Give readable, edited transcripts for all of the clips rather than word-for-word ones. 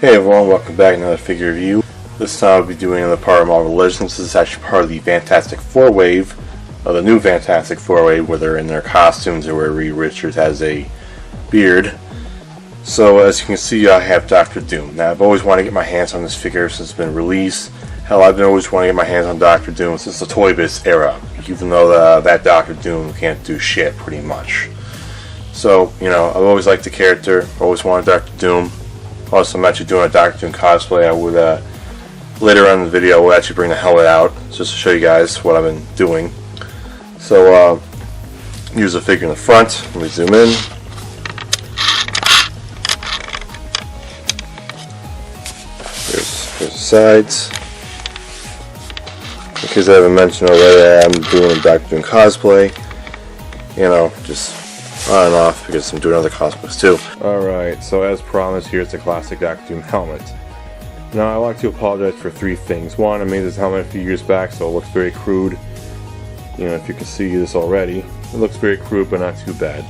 Hey everyone, welcome back to another figure review. This time I'll be doing another part of Marvel Legends. This is actually part of the Fantastic Four wave, the new Fantastic Four wave, where they're in their costumes or where Reed Richards has a beard. So as you can see, I have Dr. Doom. Now I've always wanted to get my hands on this figure since it's been released. Hell, I've always wanted to get my hands on Dr. Doom since the Toy Biz era, even though that Dr. Doom can't do shit pretty much. So, you know, I've always liked the character, always wanted Dr. Doom. Also, I'm actually doing a Dr. Doom cosplay. I would, later on in the video, we'll actually bring the helmet out, just to show you guys what I've been doing. So, here's the figure in the front. Let me zoom in. Here's the sides. Because I haven't mentioned already, I'm doing a Dr. Doom cosplay. You know, just on and off because I'm doing other cosplays too. Alright, so as promised, here's the classic Dr. Doom helmet. Now, I'd like to apologize for three things. One, I made this helmet a few years back, so it looks very crude. You know, if you can see this already, it looks very crude, but not too bad.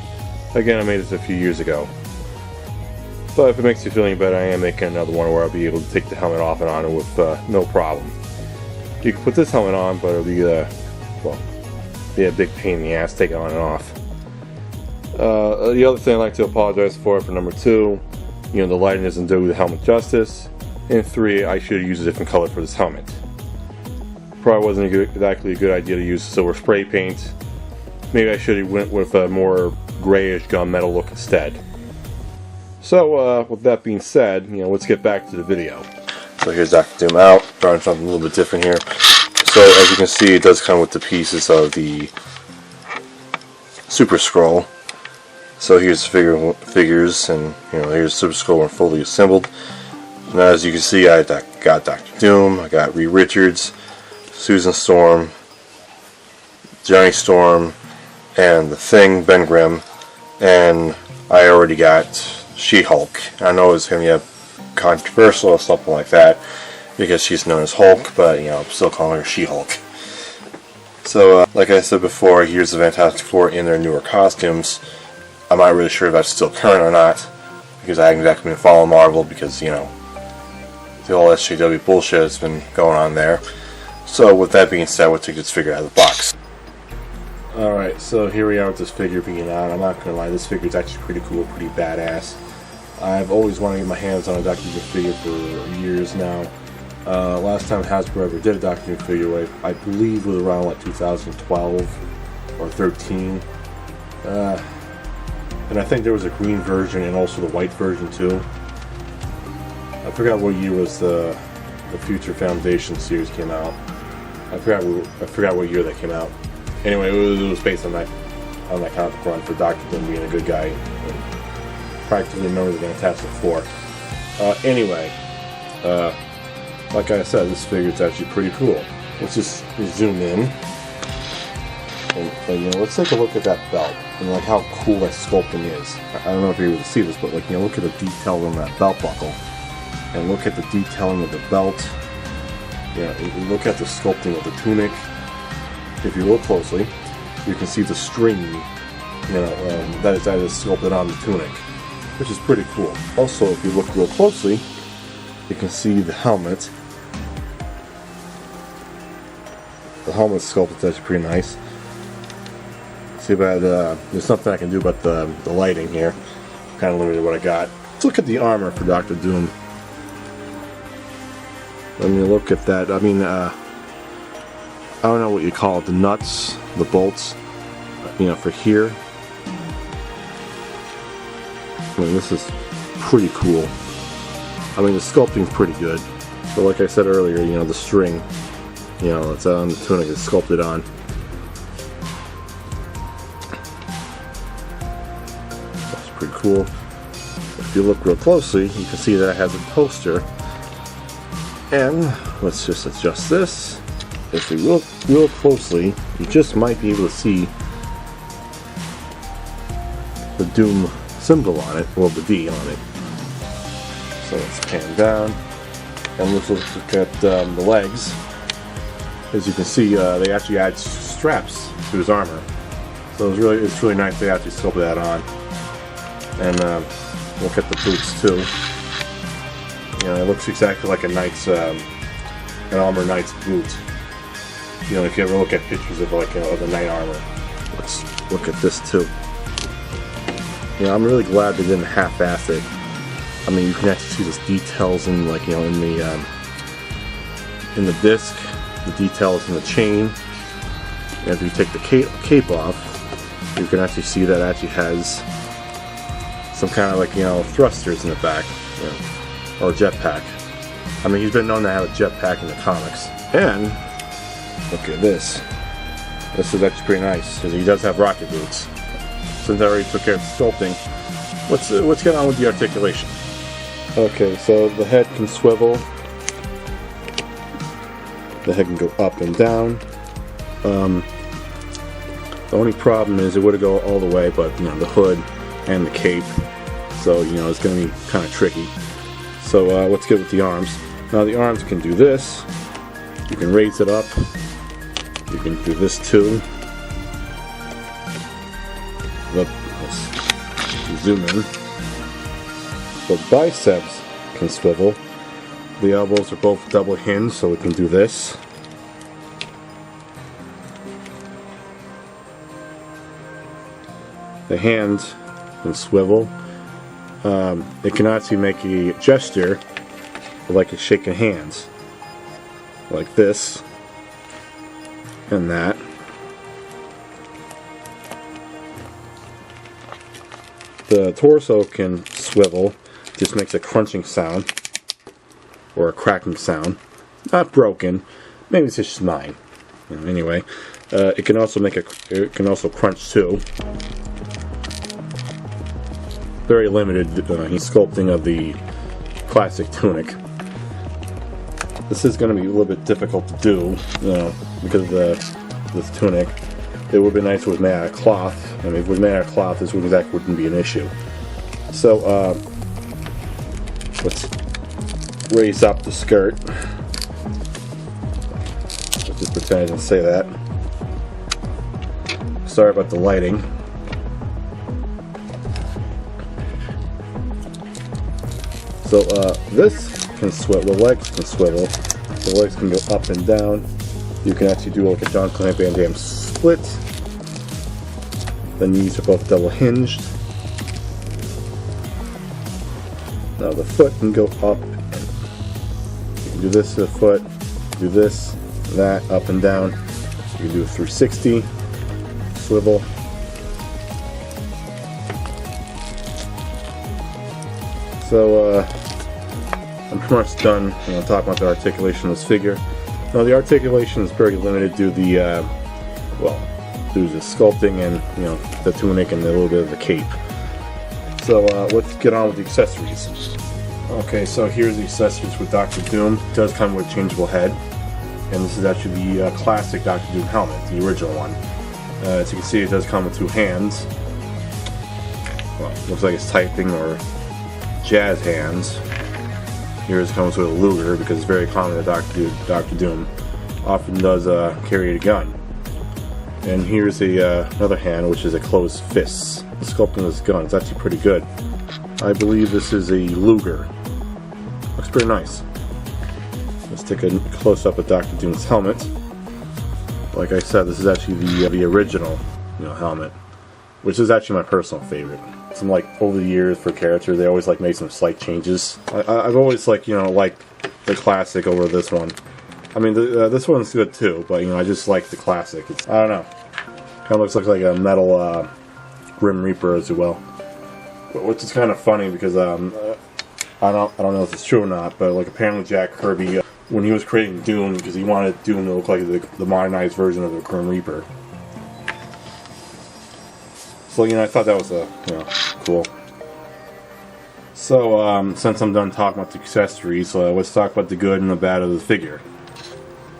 Again, I made this a few years ago. But if it makes you feel any better, I am making another one where I'll be able to take the helmet off and on it with no problem. You can put this helmet on, but it'll be, well, be a big pain in the ass taking it on and off. The other thing I'd like to apologize for number two, you know, the lighting doesn't do the helmet justice. And three, I should have used a different color for this helmet. Probably wasn't exactly a good idea to use silver spray paint. Maybe I should have went with a more grayish gunmetal look instead. So, with that being said, you know, let's get back to the video. So here's Dr. Doom out, trying something a little bit different here. So as you can see, it does come with the pieces of the Super Scroll. So here's the figures, and you know, here's Super Scroll when fully assembled. Now as you can see, I got Dr. Doom, I got Reed Richards, Susan Storm, Johnny Storm, and the Thing, Ben Grimm, and I already got She-Hulk. I know it's going to be a controversial or something like that because she's known as Hulk, but you know, I'm still calling her She-Hulk. So like I said before, here's the Fantastic Four in their newer costumes. I'm not really sure if that's still current or not because I haven't exactly been following Marvel because, you know, the whole SJW bullshit has been going on there. So with that being said, we'll take this figure out of the box. Alright, so here we are with this figure being out. I'm not going to lie, this figure is actually pretty cool, pretty badass. I've always wanted to get my hands on a Dr. Doom figure for years now. Last time Hasbro ever did a Dr. Doom figure, I believe it was around like 2012 or 13. And I think there was a green version and also the white version too. I forgot what year was the Future Foundation series came out. I forgot what year that came out. Anyway, it was based on that comic book run for Dr. Doom being a good guy and practically a member of the Fantastic Four. Anyway, like I said, this figure is actually pretty cool. Let's just zoom in. And you know, let's take a look at that belt and like how cool that sculpting is. I don't know if you're able to see this, but like, you know, look at the detail on that belt buckle, and look at the detailing of the belt. Yeah, look at the sculpting of the tunic. If you look closely, you can see the string, you know, that is sculpted on the tunic, which is pretty cool. Also, if you look real closely, you can see the helmet. The helmet sculpt is actually pretty nice. See, but there's nothing I can do about the lighting here. Kind of limited what I got. Let's look at the armor for Dr. Doom. Let me look at that. I mean, I don't know what you call it. The nuts, the bolts, you know, for here. I mean, this is pretty cool. I mean, the sculpting's pretty good. But like I said earlier, you know, the string, you know, that's on the tunic is sculpted on. That's pretty cool. If you look real closely, you can see that it has a poster. And let's just adjust this. If you look real closely, you just might be able to see the Doom symbol on it, well, the D on it. So let's pan down, and let's look at the legs. As you can see, they actually add straps to his armor. So it's really nice they actually sculpted that on. And look at the boots too. You know, it looks exactly like a knight's, an armor knight's boot. You know, if you ever look at pictures of like, you know, the knight armor. Let's look at this too. You know, I'm really glad they didn't half-ass it. I mean, you can actually see these details in, like, you know, in the disc, the details in the chain. And if you take the cape off, you can actually see that it actually has some kind of, like, you know, thrusters in the back, you know, or a jetpack. I mean, he's been known to have a jetpack in the comics. And look at this. This is actually pretty nice because he does have rocket boots. Since I already took care of the sculpting, let's get on with the articulation. Okay, so the head can swivel. The head can go up and down. The only problem is it would go all the way, but you know, the hood and the cape, so you know, it's going to be kind of tricky. So let's get with the arms. Now the arms can do this. You can raise it up. You can do this too. Let's zoom in. The biceps can swivel. The elbows are both double hinged, so we can do this. The hands can swivel. It can actually make a gesture like it's shaking hands, like this and that. The torso can swivel, just makes a crunching sound or a cracking sound. Not broken, maybe it's just mine. You know, anyway, it can also crunch too. Very limited sculpting of the classic tunic. This is going to be a little bit difficult to do, you know, because of this tunic. It would be nice if it was made out of cloth. I mean, if it was made out of cloth, this wouldn't be an issue. So, let's raise up the skirt. Let's just pretend I didn't say that. Sorry about the lighting. So, this can swivel, the legs can swivel, the legs can go up and down. You can actually do like a John Clamp Van Damme split. The knees are both double hinged. Now the foot can go up. You can do this to the foot, do this, that, up and down. You can do a 360, swivel. So, I'm pretty much done, you know, talking about the articulation of this figure. Now the articulation is very limited due to the, due to the sculpting and, you know, the tunic and a little bit of the cape. So let's get on with the accessories. Okay, so here's the accessories with Dr. Doom. It does come with a changeable head, and this is actually the classic Dr. Doom helmet, the original one. As you can see, it does come with two hands. Well, looks like it's typing or jazz hands. Here's it comes with a Luger because it's very common that Dr. Doom often does carry a gun. And here's another hand, which is a closed fist. The sculpting of this gun is actually pretty good. I believe this is a Luger. Looks pretty nice. Let's take a close-up of Dr. Doom's helmet. Like I said, this is actually the original, you know, helmet, which is actually my personal favorite. Some, like, over the years for characters, they always like make some slight changes. I've always liked the classic over this one. I mean, this one's good too, but you know, I just like the classic. I don't know. Kind of looks like a metal Grim Reaper as well, which is kind of funny because I don't know if it's true or not, but like apparently Jack Kirby, when he was creating Doom, because he wanted Doom to look like the modernized version of the Grim Reaper. So, you know, I thought that was cool. So, since I'm done talking about the accessories, let's talk about the good and the bad of the figure.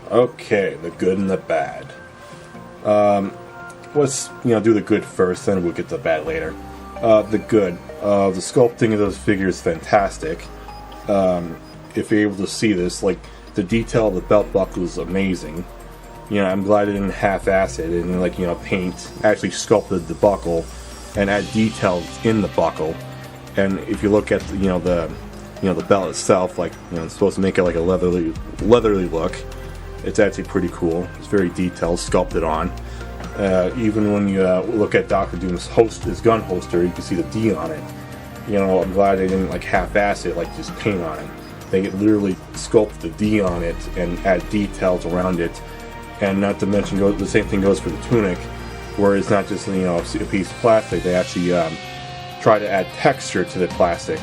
Okay, the good and the bad. Let's, you know, do the good first, then we'll get to the bad later. The good. The sculpting of those figures is fantastic. If you're able to see this, like, the detail of the belt buckle is amazing. You know, I'm glad it didn't half-ass it and, like, you know, paint actually sculpted the buckle and add details in the buckle. And if you look at, you know, the you know, the belt itself, like, you know, it's supposed to make it like a leathery look. It's actually pretty cool. It's very detailed, sculpted on. Even when you look at Dr. Doom's his gun holster, you can see the D on it. You know, I'm glad they didn't like half-ass it, like just paint on it. They literally sculpt the D on it and add details around it. And not to mention, the same thing goes for the tunic, where it's not just, you know, a piece of plastic. They actually try to add texture to the plastic.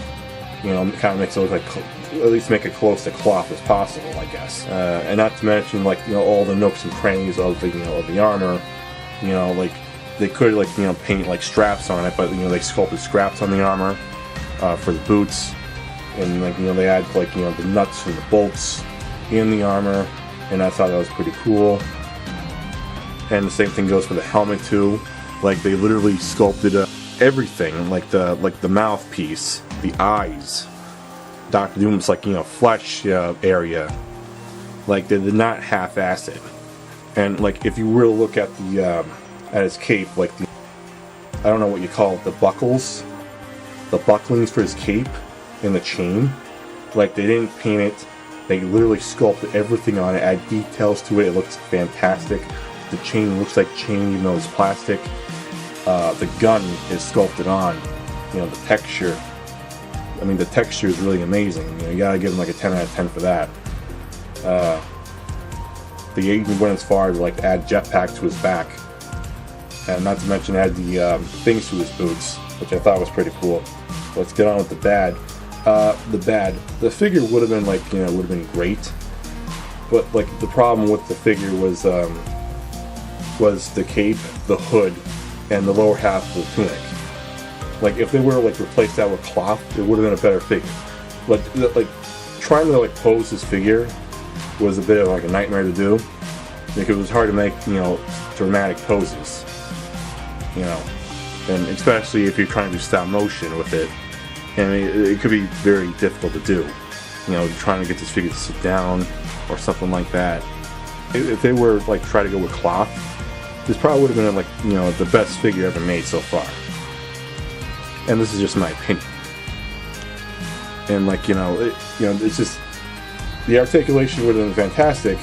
You know, kind of makes it look like, at least make it close to cloth as possible, I guess. And not to mention, like, you know, all the nooks and crannies of the, you know, of the armor. You know, like, they could, like, you know, paint like straps on it, but, you know, they sculpted straps on the armor for the boots, and, like, you know, they add, like, you know, the nuts and the bolts in the armor, and I thought that was pretty cool. And the same thing goes for the helmet too. Like, they literally sculpted everything, like the mouthpiece, the eyes, Dr. Doom's, like, you know, flesh area. Like, they did not half-ass it. And, like, if you really look at the at his cape, like, I don't know what you call it, the buckles, the bucklings for his cape and the chain, like, they didn't paint it. They literally sculpted everything on it, add details to it. It looks fantastic. The chain looks like chain, even though it's plastic. The gun is sculpted on. You know, the texture. I mean, the texture is really amazing. You know, you gotta give him like a 10 out of 10 for that. They even went as far as, like, add jetpack to his back, and not to mention add the things to his boots, which I thought was pretty cool. Let's get on with the bad. The figure would have been, like, you know, would have been great, but, like, the problem with the figure was the cape, the hood, and the lower half of the tunic. Like, if they were, like, replaced that with cloth, it would have been a better figure. But, like, trying to, like, pose this figure was a bit of, like, a nightmare to do, because it was hard to make, you know, dramatic poses, you know, and especially if you're trying to do stop motion with it. And it could be very difficult to do, you know, trying to get this figure to sit down or something like that. If they were, like, try to go with cloth, this probably would have been, like, you know, the best figure ever made so far. And this is just my opinion. And, like, you know, it's just, the articulation would have been fantastic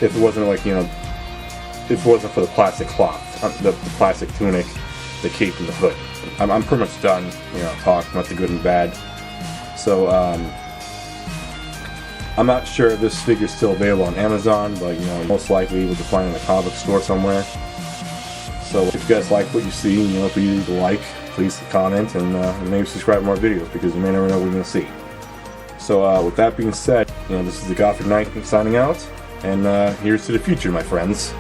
if it wasn't, like, you know, if it wasn't for the plastic cloth, the plastic tunic, the cape, and the hood. I'm pretty much done, you know, talking about the good and bad. So, I'm not sure if this figure's still available on Amazon, but, you know, most likely you can find it in a comic store somewhere. So, if you guys like what you see, you know, if you leave a like, please comment, and maybe subscribe to more videos, because you may never know what you're going to see. So, with that being said, you know, this is the Gothic Knight signing out, and here's to the future, my friends.